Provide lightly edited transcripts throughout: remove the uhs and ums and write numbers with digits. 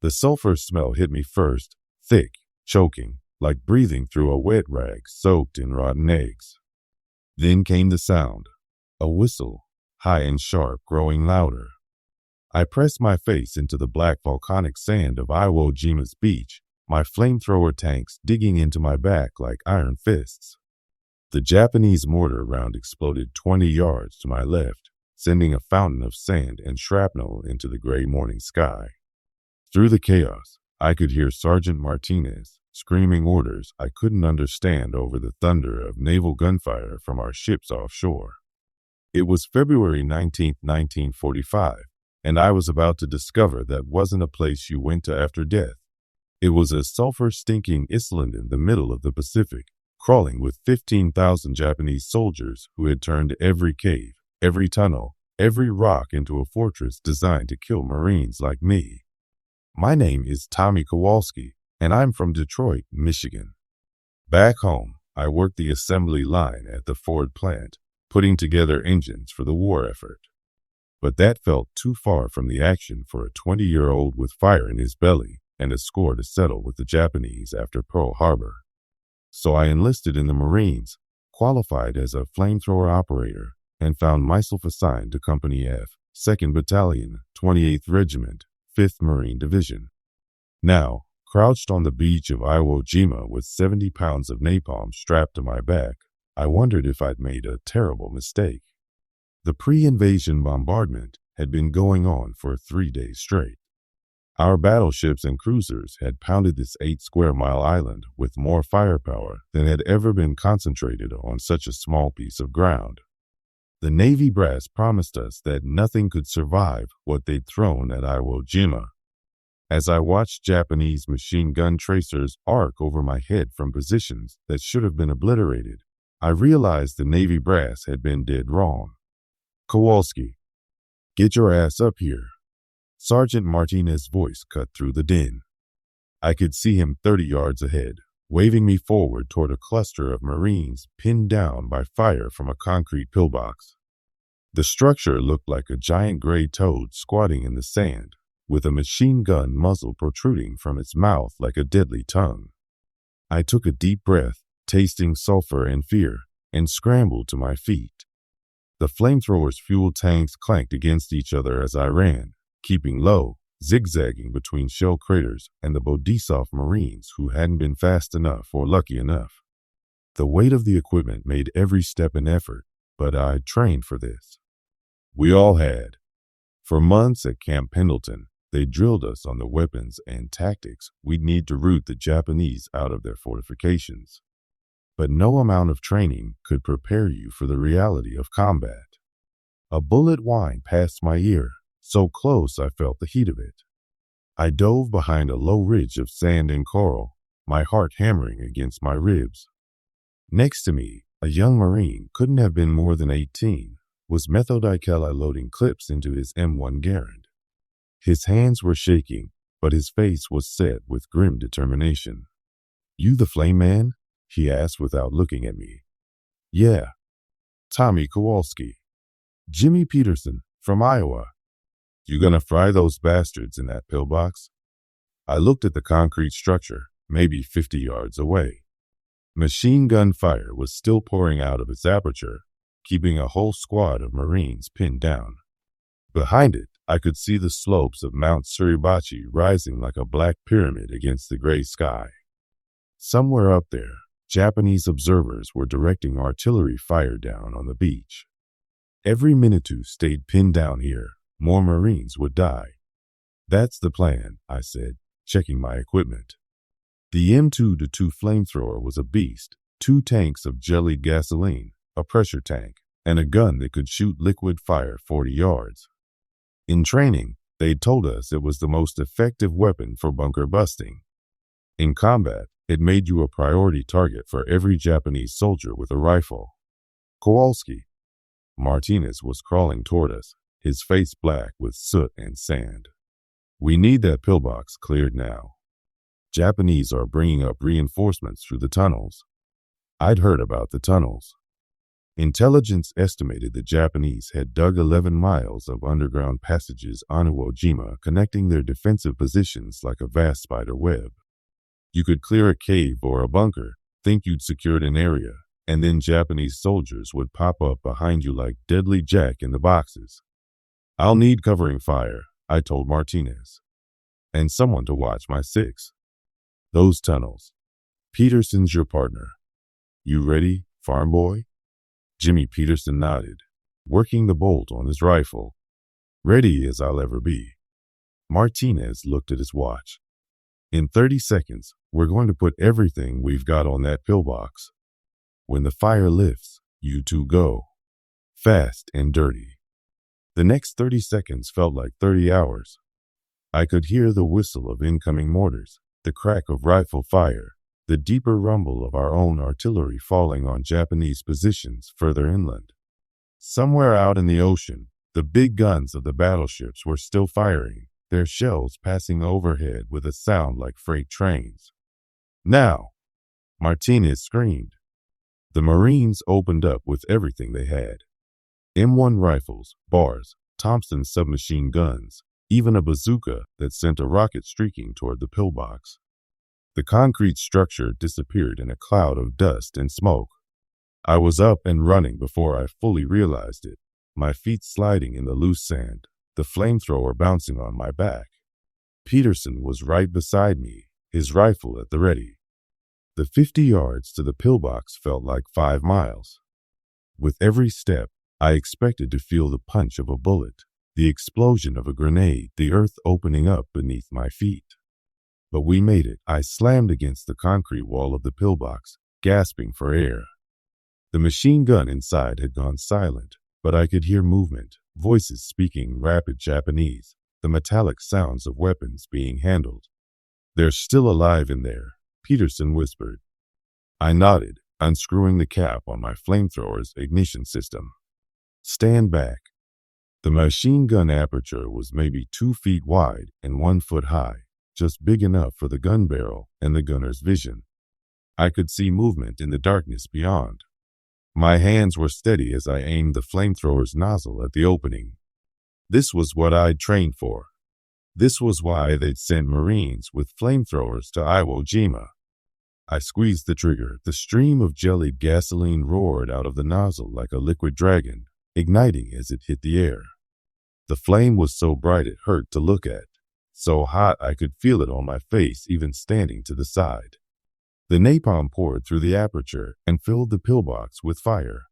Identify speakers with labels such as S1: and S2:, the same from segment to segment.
S1: The sulfur smell hit me first, thick, choking, like breathing through a wet rag soaked in rotten eggs. Then came the sound, a whistle, high and sharp, growing louder. I pressed my face into the black volcanic sand of Iwo Jima's beach, my flamethrower tanks digging into my back like iron fists. The Japanese mortar round exploded 20 yards to my left, sending a fountain of sand and shrapnel into the gray morning sky. Through the chaos, I could hear Sergeant Martinez screaming orders I couldn't understand over the thunder of naval gunfire from our ships offshore. It was February 19, 1945, and I was about to discover that wasn't a place you went to after death. It was a sulfur-stinking island in the middle of the Pacific, crawling with 15,000 Japanese soldiers who had turned every cave, every tunnel, every rock into a fortress designed to kill Marines like me. My name is Tommy Kowalski, and I'm from Detroit, Michigan. Back home, I worked the assembly line at the Ford plant, putting together engines for the war effort. But that felt too far from the action for a 20-year-old with fire in his belly and a score to settle with the Japanese after Pearl Harbor. So I enlisted in the Marines, qualified as a flamethrower operator, and found myself assigned to Company F, 2nd Battalion, 28th Regiment, 5th Marine Division. Now, crouched on the beach of Iwo Jima with 70 pounds of napalm strapped to my back, I wondered if I'd made a terrible mistake. The pre-invasion bombardment had been going on for 3 days straight. Our battleships and cruisers had pounded this 8-square-mile island with more firepower than had ever been concentrated on such a small piece of ground. The Navy brass promised us that nothing could survive what they'd thrown at Iwo Jima. As I watched Japanese machine gun tracers arc over my head from positions that should have been obliterated, I realized the Navy brass had been dead wrong. Kowalski, get your ass up here. Sergeant Martinez's voice cut through the din. I could see him 30 yards ahead, waving me forward toward a cluster of Marines pinned down by fire from a concrete pillbox. The structure looked like a giant gray toad squatting in the sand, with a machine gun muzzle protruding from its mouth like a deadly tongue. I took a deep breath, tasting sulfur and fear, and scrambled to my feet. The flamethrower's fuel tanks clanked against each other as I ran, keeping low, zigzagging between shell craters and the Bodisov Marines who hadn't been fast enough or lucky enough. The weight of the equipment made every step an effort, but I'd trained for this. We all had. For months at Camp Pendleton, they drilled us on the weapons and tactics we'd need to root the Japanese out of their fortifications. But no amount of training could prepare you for the reality of combat. A bullet whined past my ear, so close I felt the heat of it. I dove behind a low ridge of sand and coral, my heart hammering against my ribs. Next to me, a young Marine, couldn't have been more than 18, was methodically loading clips into his M1 Garand. His hands were shaking, but his face was set with grim determination. You the flame man? He asked without looking at me. Yeah. Tommy Kowalski. Jimmy Peterson, from Iowa. You gonna fry those bastards in that pillbox? I looked at the concrete structure, maybe 50 yards away. Machine gun fire was still pouring out of its aperture, keeping a whole squad of Marines pinned down. Behind it, I could see the slopes of Mount Suribachi rising like a black pyramid against the gray sky. Somewhere up there, Japanese observers were directing artillery fire down on the beach. Every Minutew stayed pinned down here, more Marines would die. That's the plan, I said, checking my equipment. The M2-2 flamethrower was a beast, 2 tanks of jellied gasoline, a pressure tank, and a gun that could shoot liquid fire 40 yards. In training, they'd told us it was the most effective weapon for bunker busting. In combat, it made you a priority target for every Japanese soldier with a rifle. Kowalski. Martinez was crawling toward us, his face black with soot and sand. We need that pillbox cleared now. Japanese are bringing up reinforcements through the tunnels. I'd heard about the tunnels. Intelligence estimated the Japanese had dug 11 miles of underground passages on Iwo Jima, connecting their defensive positions like a vast spider web. You could clear a cave or a bunker, think you'd secured an area, and then Japanese soldiers would pop up behind you like deadly Jack in the boxes. "I'll need covering fire," I told Martinez, "and someone to watch my six." "Those tunnels. Peterson's your partner. You ready, farm boy?" Jimmy Peterson nodded, working the bolt on his rifle. "Ready as I'll ever be." Martinez looked at his watch. "In 30 seconds, we're going to put everything we've got on that pillbox. When the fire lifts, you two go. Fast and dirty." The next 30 seconds felt like 30 hours. I could hear the whistle of incoming mortars, the crack of rifle fire, the deeper rumble of our own artillery falling on Japanese positions further inland. Somewhere out in the ocean, the big guns of the battleships were still firing, their shells passing overhead with a sound like freight trains. "Now!" Martinez screamed. The Marines opened up with everything they had. M1 rifles, bars, Thompson submachine guns, even a bazooka that sent a rocket streaking toward the pillbox. The concrete structure disappeared in a cloud of dust and smoke. I was up and running before I fully realized it, my feet sliding in the loose sand, the flamethrower bouncing on my back. Peterson was right beside me, his rifle at the ready. The 50 yards to the pillbox felt like 5 miles. With every step, I expected to feel the punch of a bullet, the explosion of a grenade, the earth opening up beneath my feet. But we made it. I slammed against the concrete wall of the pillbox, gasping for air. The machine gun inside had gone silent, but I could hear movement, voices speaking rapid Japanese, the metallic sounds of weapons being handled. "They're still alive in there," Peterson whispered. I nodded, unscrewing the cap on my flamethrower's ignition system. "Stand back." The machine gun aperture was maybe 2 feet wide and 1 foot high, just big enough for the gun barrel and the gunner's vision. I could see movement in the darkness beyond. My hands were steady as I aimed the flamethrower's nozzle at the opening. This was what I'd trained for. This was why they'd sent Marines with flamethrowers to Iwo Jima. I squeezed the trigger. The stream of jellied gasoline roared out of the nozzle like a liquid dragon, igniting as it hit the air. The flame was so bright it hurt to look at, so hot I could feel it on my face even standing to the side. The napalm poured through the aperture and filled the pillbox with fire.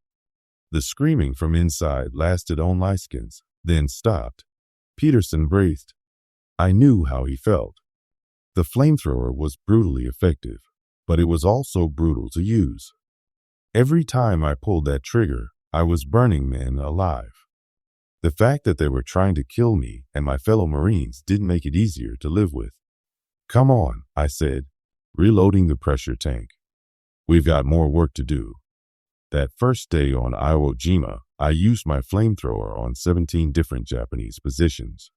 S1: The screaming from inside lasted only seconds, then stopped. Peterson breathed. I knew how he felt. The flamethrower was brutally effective, but it was also brutal to use. Every time I pulled that trigger, I was burning men alive. The fact that they were trying to kill me and my fellow Marines didn't make it easier to live with. "Come on," I said, reloading the pressure tank. "We've got more work to do." That first day on Iwo Jima, I used my flamethrower on 17 different Japanese positions.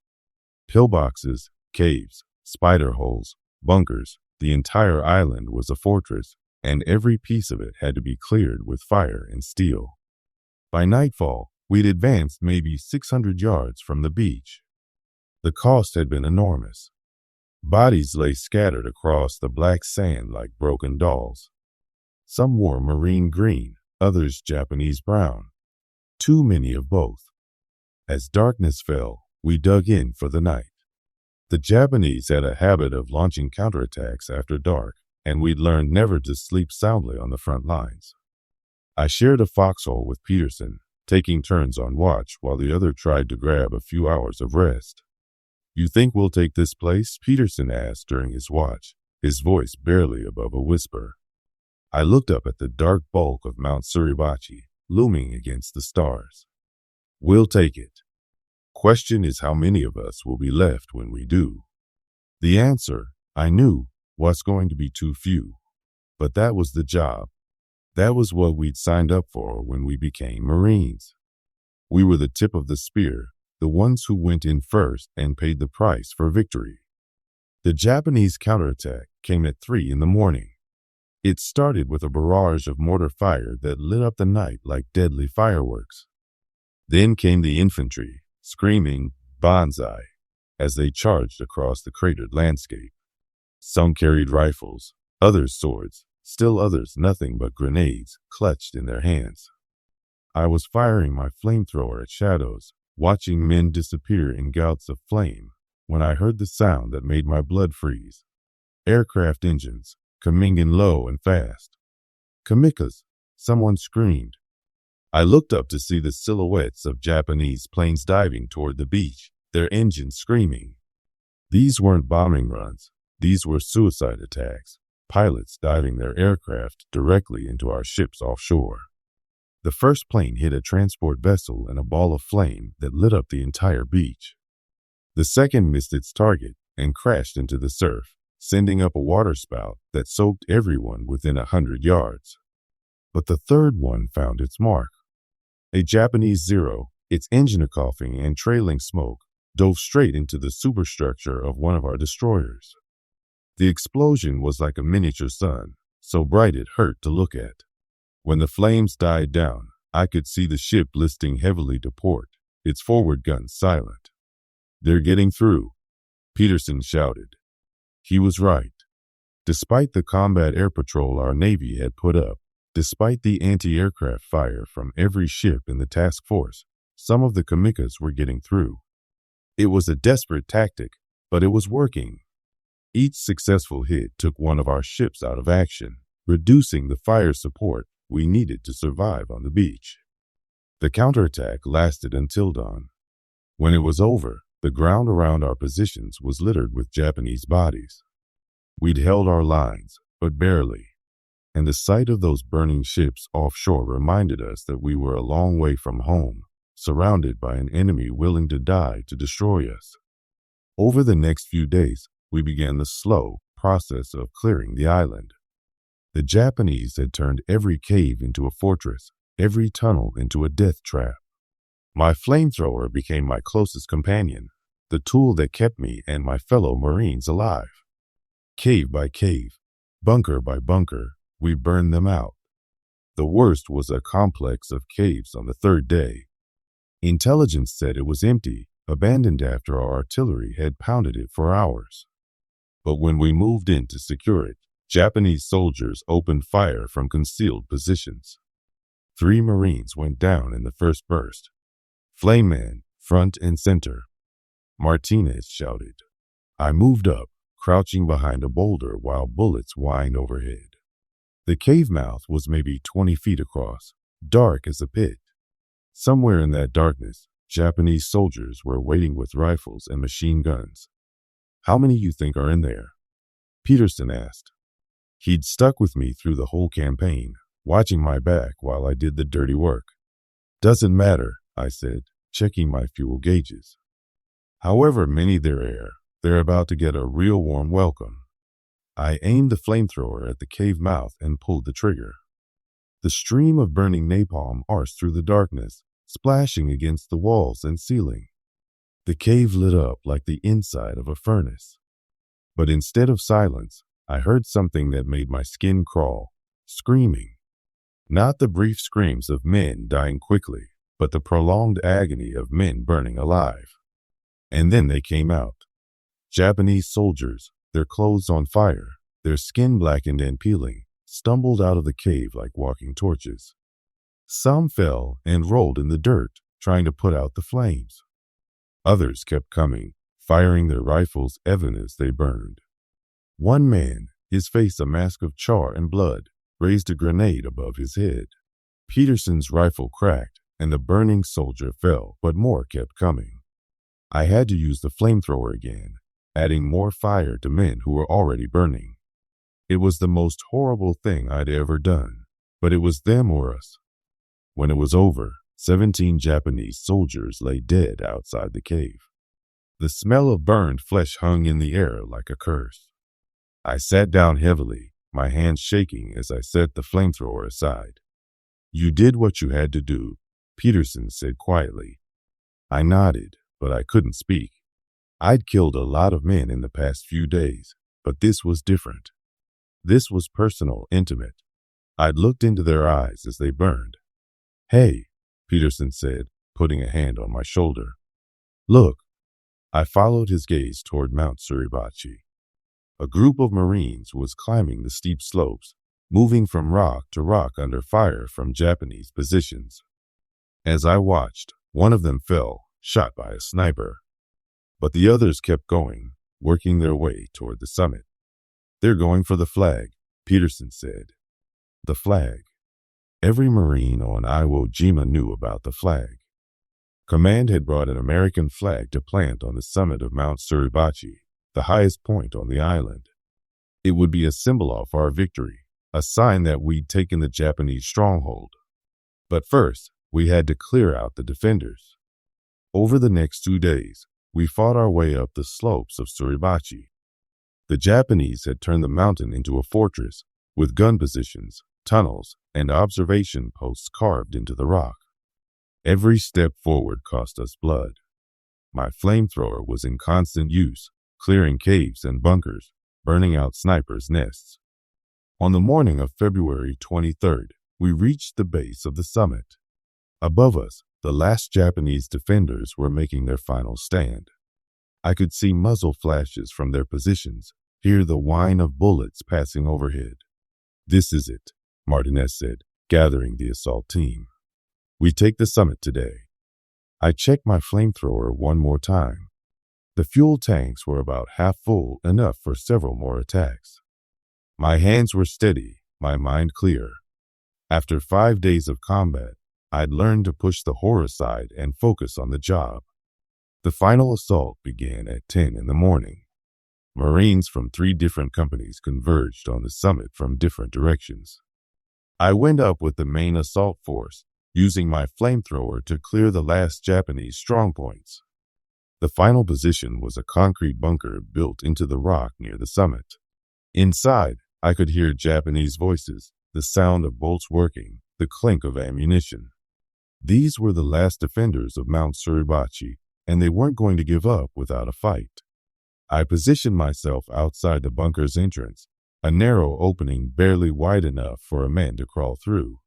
S1: Pillboxes, caves, spider holes, bunkers, the entire island was a fortress, and every piece of it had to be cleared with fire and steel. By nightfall, we'd advanced maybe 600 yards from the beach. The cost had been enormous. Bodies lay scattered across the black sand like broken dolls. Some wore marine green, others Japanese brown. Too many of both. As darkness fell, we dug in for the night. The Japanese had a habit of launching counterattacks after dark, and we'd learned never to sleep soundly on the front lines. I shared a foxhole with Peterson, taking turns on watch while the other tried to grab a few hours of rest. "You think we'll take this place?" Peterson asked during his watch, his voice barely above a whisper. I looked up at the dark bulk of Mount Suribachi, looming against the stars. "We'll take it. Question is how many of us will be left when we do." The answer, I knew, was going to be too few. But that was the job. That was what we'd signed up for when we became Marines. We were the tip of the spear, the ones who went in first and paid the price for victory. The Japanese counterattack came at 3 in the morning. It started with a barrage of mortar fire that lit up the night like deadly fireworks. Then came the infantry, screaming "Banzai" as they charged across the cratered landscape. Some carried rifles, others swords, still others nothing but grenades clutched in their hands. I was firing my flamethrower at shadows, watching men disappear in gouts of flame, when I heard the sound that made my blood freeze. Aircraft engines, coming low and fast. "Kamikaze!" someone screamed. I looked up to see the silhouettes of Japanese planes diving toward the beach, their engines screaming. These weren't bombing runs. These were suicide attacks, pilots diving their aircraft directly into our ships offshore. The first plane hit a transport vessel in a ball of flame that lit up the entire beach. The second missed its target and crashed into the surf, sending up a waterspout that soaked everyone within 100 yards. But the third one found its mark. A Japanese Zero, its engine coughing and trailing smoke, dove straight into the superstructure of one of our destroyers. The explosion was like a miniature sun, so bright it hurt to look at. When the flames died down, I could see the ship listing heavily to port, its forward guns silent. "They're getting through," Peterson shouted. He was right. Despite the combat air patrol our Navy had put up, despite the anti-aircraft fire from every ship in the task force, some of the kamikazes were getting through. It was a desperate tactic, but it was working. Each successful hit took one of our ships out of action, reducing the fire support we needed to survive on the beach. The counterattack lasted until dawn. When it was over, the ground around our positions was littered with Japanese bodies. We'd held our lines, but barely, and the sight of those burning ships offshore reminded us that we were a long way from home, surrounded by an enemy willing to die to destroy us. Over the next few days, we began the slow process of clearing the island. The Japanese had turned every cave into a fortress, every tunnel into a death trap. My flamethrower became my closest companion, the tool that kept me and my fellow Marines alive. Cave by cave, bunker by bunker, we burned them out. The worst was a complex of caves on the third day. Intelligence said it was empty, abandoned after our artillery had pounded it for hours. But when we moved in to secure it, Japanese soldiers opened fire from concealed positions. 3 Marines went down in the first burst. "Flame man, front and center," Martinez shouted. I moved up, crouching behind a boulder while bullets whined overhead. The cave mouth was maybe 20 feet across, dark as a pit. Somewhere in that darkness, Japanese soldiers were waiting with rifles and machine guns. "How many you think are in there?" Peterson asked. He'd stuck with me through the whole campaign, watching my back while I did the dirty work. "Doesn't matter," I said, checking my fuel gauges. "However many there are, they're about to get a real warm welcome." I aimed the flamethrower at the cave mouth and pulled the trigger. The stream of burning napalm arced through the darkness, splashing against the walls and ceiling. The cave lit up like the inside of a furnace. But instead of silence, I heard something that made my skin crawl, screaming. Not the brief screams of men dying quickly, but the prolonged agony of men burning alive. And then they came out. Japanese soldiers, their clothes on fire, their skin blackened and peeling, stumbled out of the cave like walking torches. Some fell and rolled in the dirt, trying to put out the flames. Others kept coming, firing their rifles even as they burned. One man, his face a mask of char and blood, raised a grenade above his head. Peterson's rifle cracked, and the burning soldier fell, but more kept coming. I had to use the flamethrower again, adding more fire to men who were already burning. It was the most horrible thing I'd ever done, but it was them or us. When it was over, 17 Japanese soldiers lay dead outside the cave. The smell of burned flesh hung in the air like a curse. I sat down heavily, my hands shaking as I set the flamethrower aside. "You did what you had to do," Peterson said quietly. I nodded, but I couldn't speak. I'd killed a lot of men in the past few days, but this was different. This was personal, intimate. I'd looked into their eyes as they burned. "Hey," Peterson said, putting a hand on my shoulder. "Look." I followed his gaze toward Mount Suribachi. A group of Marines was climbing the steep slopes, moving from rock to rock under fire from Japanese positions. As I watched, one of them fell, shot by a sniper. But the others kept going, working their way toward the summit. "They're going for the flag," Peterson said. The flag. Every Marine on Iwo Jima knew about the flag. Command had brought an American flag to plant on the summit of Mount Suribachi, the highest point on the island. It would be a symbol of our victory, a sign that we'd taken the Japanese stronghold. But first, we had to clear out the defenders. Over the next 2 days, we fought our way up the slopes of Suribachi. The Japanese had turned the mountain into a fortress, with gun positions, tunnels, and observation posts carved into the rock. Every step forward cost us blood. My flamethrower was in constant use, clearing caves and bunkers, burning out snipers' nests. On the morning of February 23rd, we reached the base of the summit. Above us, the last Japanese defenders were making their final stand. I could see muzzle flashes from their positions, hear the whine of bullets passing overhead. "This is it," Martinez said, gathering the assault team. "We take the summit today." I checked my flamethrower one more time. The fuel tanks were about half full, enough for several more attacks. My hands were steady, my mind clear. After 5 days of combat, I'd learned to push the horror aside and focus on the job. The final assault began at 10 in the morning. Marines from 3 different companies converged on the summit from different directions. I went up with the main assault force, using my flamethrower to clear the last Japanese strongpoints. The final position was a concrete bunker built into the rock near the summit. Inside, I could hear Japanese voices, the sound of bolts working, the clink of ammunition. These were the last defenders of Mount Suribachi, and they weren't going to give up without a fight. I positioned myself outside the bunker's entrance, a narrow opening barely wide enough for a man to crawl through.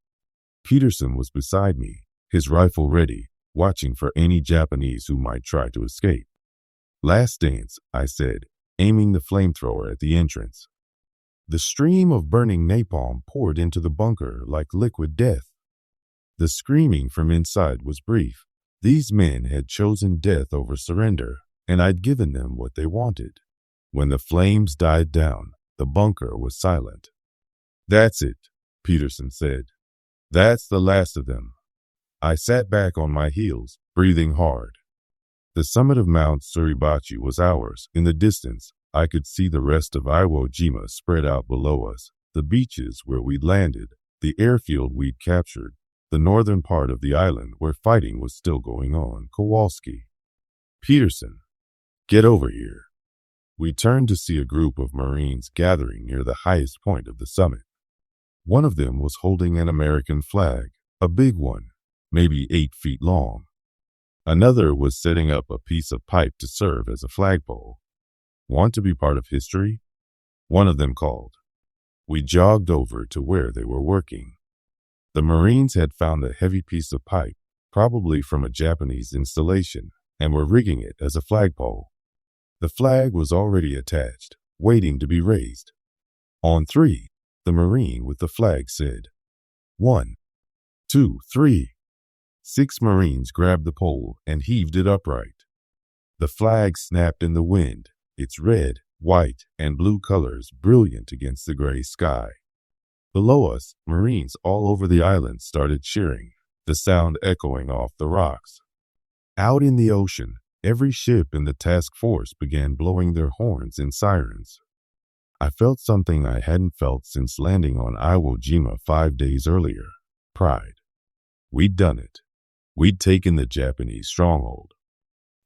S1: Peterson was beside me, his rifle ready, watching for any Japanese who might try to escape. "Last dance," I said, aiming the flamethrower at the entrance. The stream of burning napalm poured into the bunker like liquid death. The screaming from inside was brief. These men had chosen death over surrender, and I'd given them what they wanted. When the flames died down, the bunker was silent. "That's it," Peterson said. "That's the last of them." I sat back on my heels, breathing hard. The summit of Mount Suribachi was ours. In the distance, I could see the rest of Iwo Jima spread out below us, the beaches where we'd landed, the airfield we'd captured, the northern part of the island where fighting was still going on. Kowalski. "Peterson, get over here." We turned to see a group of Marines gathering near the highest point of the summit. One of them was holding an American flag, a big one, maybe 8 feet long. Another was setting up a piece of pipe to serve as a flagpole. "Want to be part of history?" one of them called. We jogged over to where they were working. The Marines had found a heavy piece of pipe, probably from a Japanese installation, and were rigging it as a flagpole. The flag was already attached, waiting to be raised. "On 3, the Marine with the flag said. 1, 2, 3. 6 Marines grabbed the pole and heaved it upright. The flag snapped in the wind, its red, white, and blue colors brilliant against the gray sky. Below us, Marines all over the island started cheering, the sound echoing off the rocks. Out in the ocean, every ship in the task force began blowing their horns and sirens. I felt something I hadn't felt since landing on Iwo Jima 5 days earlier. Pride. We'd done it. We'd taken the Japanese stronghold.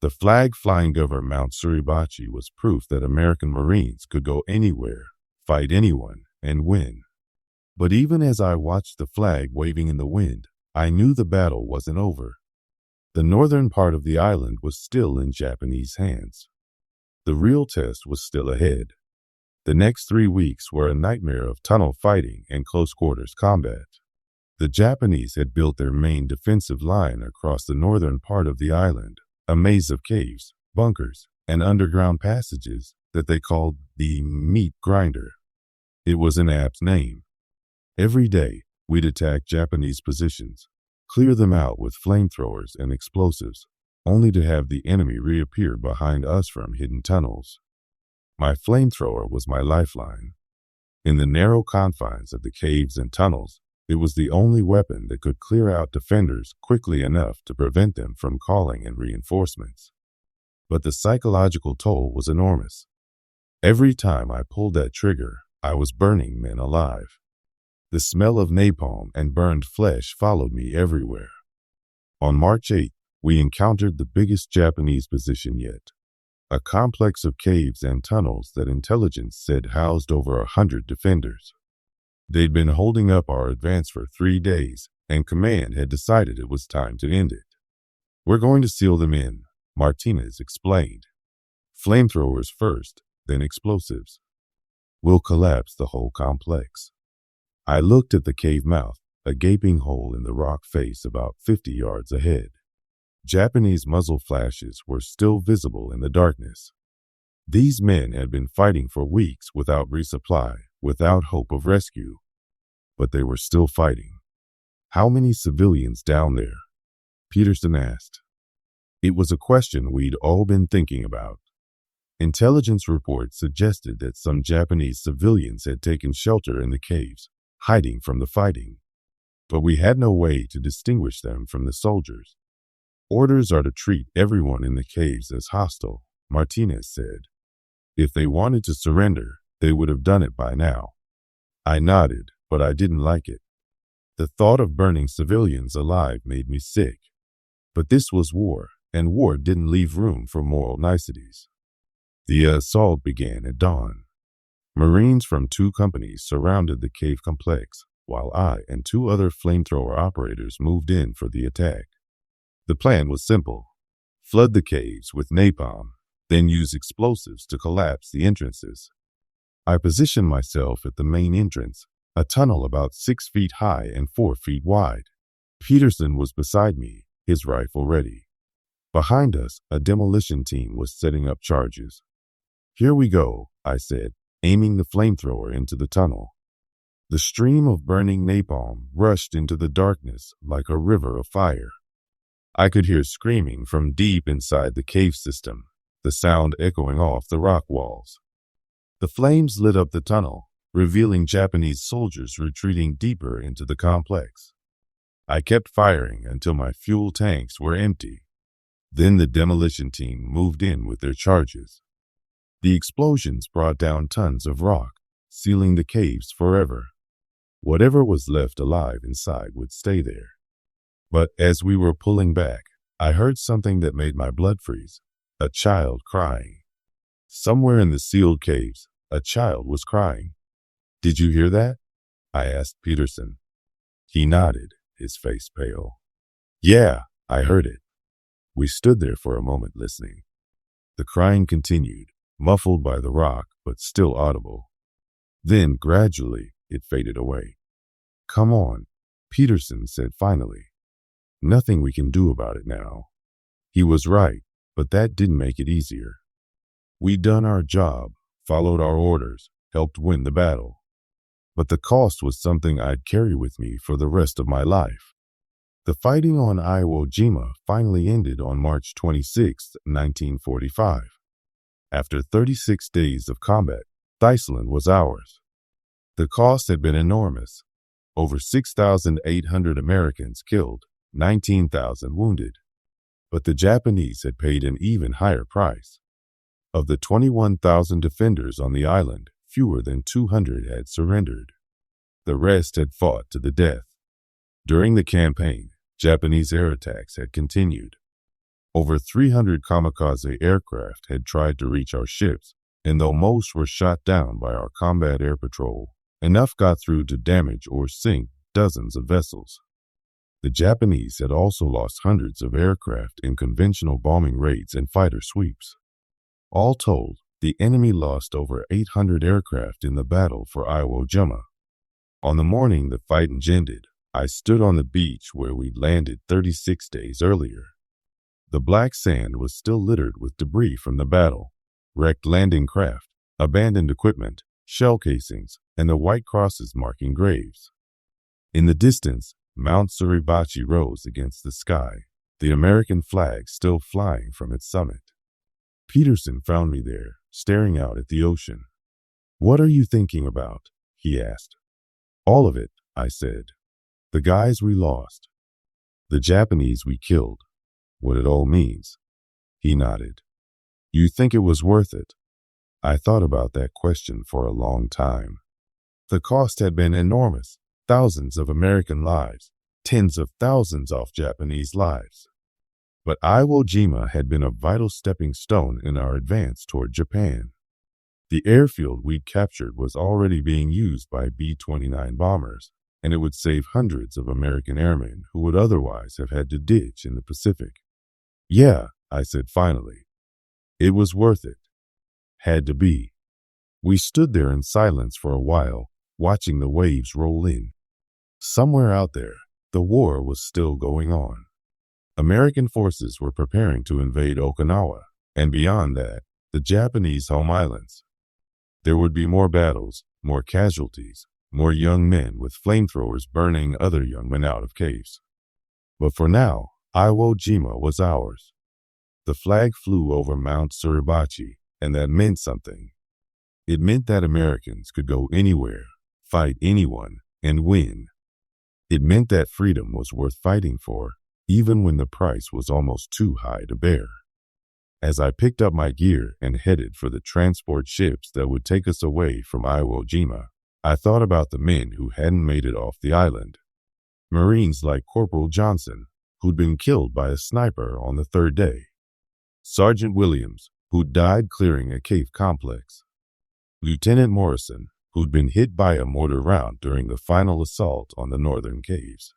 S1: The flag flying over Mount Suribachi was proof that American Marines could go anywhere, fight anyone, and win. But even as I watched the flag waving in the wind, I knew the battle wasn't over. The northern part of the island was still in Japanese hands. The real test was still ahead. The next 3 weeks were a nightmare of tunnel fighting and close-quarters combat. The Japanese had built their main defensive line across the northern part of the island, a maze of caves, bunkers, and underground passages that they called the meat grinder. It was an apt name. Every day, we'd attack Japanese positions, clear them out with flamethrowers and explosives, only to have the enemy reappear behind us from hidden tunnels. My flamethrower was my lifeline. In the narrow confines of the caves and tunnels, it was the only weapon that could clear out defenders quickly enough to prevent them from calling in reinforcements. But the psychological toll was enormous. Every time I pulled that trigger, I was burning men alive. The smell of napalm and burned flesh followed me everywhere. On March 8th, we encountered the biggest Japanese position yet, a complex of caves and tunnels that intelligence said housed over 100 defenders. They'd been holding up our advance for 3 days, and command had decided it was time to end it. "We're going to seal them in," Martinez explained. "Flamethrowers first, then explosives. We'll collapse the whole complex." I looked at the cave mouth, a gaping hole in the rock face about 50 yards ahead. Japanese muzzle flashes were still visible in the darkness. These men had been fighting for weeks without resupply, without hope of rescue. But they were still fighting. "How many civilians down there?" Peterson asked. It was a question we'd all been thinking about. Intelligence reports suggested that some Japanese civilians had taken shelter in the caves, hiding from the fighting. But we had no way to distinguish them from the soldiers. "Orders are to treat everyone in the caves as hostile," Martinez said. "If they wanted to surrender, they would have done it by now." I nodded, but I didn't like it. The thought of burning civilians alive made me sick. But this was war, and war didn't leave room for moral niceties. The assault began at dawn. Marines from 2 companies surrounded the cave complex, while I and 2 other flamethrower operators moved in for the attack. The plan was simple: flood the caves with napalm, then use explosives to collapse the entrances. I positioned myself at the main entrance, a tunnel about 6 feet high and 4 feet wide. Peterson was beside me, his rifle ready. Behind us, a demolition team was setting up charges. "Here we go," I said, aiming the flamethrower into the tunnel. The stream of burning napalm rushed into the darkness like a river of fire. I could hear screaming from deep inside the cave system, the sound echoing off the rock walls. The flames lit up the tunnel, revealing Japanese soldiers retreating deeper into the complex. I kept firing until my fuel tanks were empty. Then the demolition team moved in with their charges. The explosions brought down tons of rock, sealing the caves forever. Whatever was left alive inside would stay there. But as we were pulling back, I heard something that made my blood freeze: a child crying. Somewhere in the sealed caves, a child was crying. "Did you hear that?" I asked Peterson. He nodded, his face pale. "Yeah, I heard it." We stood there for a moment listening. The crying continued, muffled by the rock, but still audible. Then, gradually, it faded away. "Come on," Peterson said finally. "Nothing we can do about it now." He was right, but that didn't make it easier. We'd done our job, followed our orders, helped win the battle. But the cost was something I'd carry with me for the rest of my life. The fighting on Iwo Jima finally ended on March 26, 1945. After 36 days of combat, Iceland was ours. The cost had been enormous. Over 6,800 Americans killed, 19,000 wounded. But the Japanese had paid an even higher price. Of the 21,000 defenders on the island, fewer than 200 had surrendered. The rest had fought to the death. During the campaign, Japanese air attacks had continued. Over 300 kamikaze aircraft had tried to reach our ships, and though most were shot down by our combat air patrol, enough got through to damage or sink dozens of vessels. The Japanese had also lost hundreds of aircraft in conventional bombing raids and fighter sweeps. All told, The enemy lost over 800 aircraft in the battle for Iwo Jima. On the morning the fight ended, I stood on the beach where we'd landed 36 days earlier. The black sand was still littered with debris from the battle, wrecked landing craft, abandoned equipment, shell casings, and the white crosses marking graves. In the distance, Mount Suribachi rose against the sky, the American flag still flying from its summit. Peterson found me there, staring out at the ocean. "What are you thinking about?" he asked. "All of it," I said. "The guys we lost, the Japanese we killed, what it all means." He nodded. "You think it was worth it?" I thought about that question for a long time. The cost had been enormous. Thousands of American lives, tens of thousands of Japanese lives. But Iwo Jima had been a vital stepping stone in our advance toward Japan. The airfield we'd captured was already being used by B-29 bombers, and it would save hundreds of American airmen who would otherwise have had to ditch in the Pacific. "Yeah," I said finally. "It was worth it. Had to be." We stood there in silence for a while, watching the waves roll in. Somewhere out there, the war was still going on. American forces were preparing to invade Okinawa, and beyond that, the Japanese home islands. There would be more battles, more casualties, more young men with flamethrowers burning other young men out of caves. But for now, Iwo Jima was ours. The flag flew over Mount Suribachi, and that meant something. It meant that Americans could go anywhere, fight anyone, and win. It meant that freedom was worth fighting for, even when the price was almost too high to bear. As I picked up my gear and headed for the transport ships that would take us away from Iwo Jima, I thought about the men who hadn't made it off the island. Marines like Corporal Johnson, who'd been killed by a sniper on the third day. Sergeant Williams, who'd died clearing a cave complex. Lieutenant Morrison, who'd been hit by a mortar round during the final assault on the northern caves.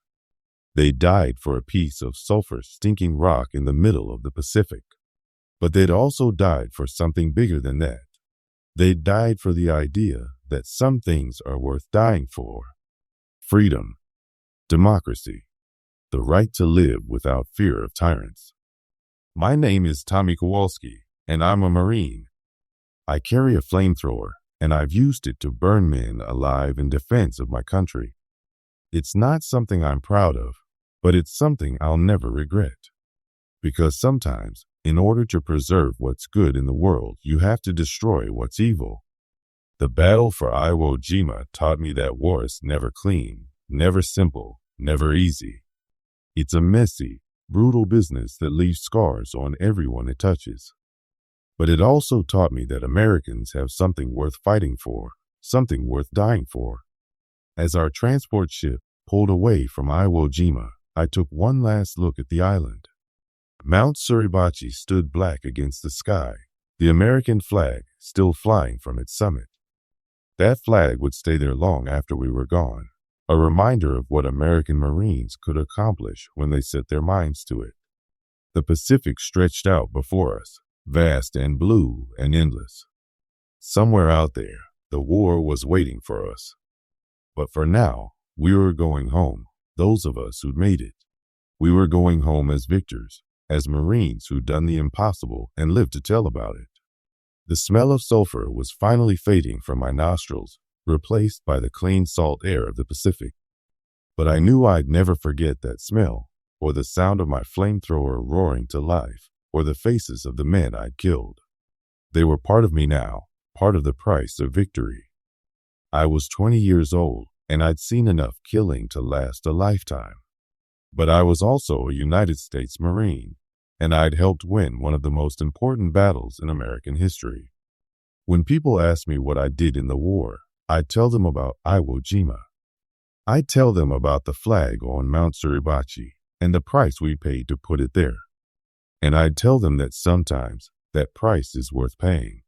S1: They died for a piece of sulfur stinking rock in the middle of the Pacific. But they'd also died for something bigger than that. They died for the idea that some things are worth dying for. Freedom, democracy, the right to live without fear of tyrants. My name is Tommy Kowalski, and I'm a Marine. I carry a flamethrower, and I've used it to burn men alive in defense of my country. It's not something I'm proud of, but it's something I'll never regret. Because sometimes, in order to preserve what's good in the world, you have to destroy what's evil. The battle for Iwo Jima taught me that war is never clean, never simple, never easy. It's a messy, brutal business that leaves scars on everyone it touches. But it also taught me that Americans have something worth fighting for, something worth dying for. As our transport ship pulled away from Iwo Jima, I took one last look at the island. Mount Suribachi stood black against the sky, the American flag still flying from its summit. That flag would stay there long after we were gone, a reminder of what American Marines could accomplish when they set their minds to it. The Pacific stretched out before us, vast and blue and endless. Somewhere out there, the war was waiting for us. But for now, we were going home, those of us who'd made it. We were going home as victors, as Marines who'd done the impossible and lived to tell about it. The smell of sulfur was finally fading from my nostrils, replaced by the clean salt air of the Pacific. But I knew I'd never forget that smell, or the sound of my flamethrower roaring to life, or the faces of the men I'd killed. They were part of me now, part of the price of victory. I was 20 years old, and I'd seen enough killing to last a lifetime. But I was also a United States Marine, and I'd helped win one of the most important battles in American history. When people ask me what I did in the war, I'd tell them about Iwo Jima. I'd tell them about the flag on Mount Suribachi and the price we paid to put it there. And I'd tell them that sometimes that price is worth paying.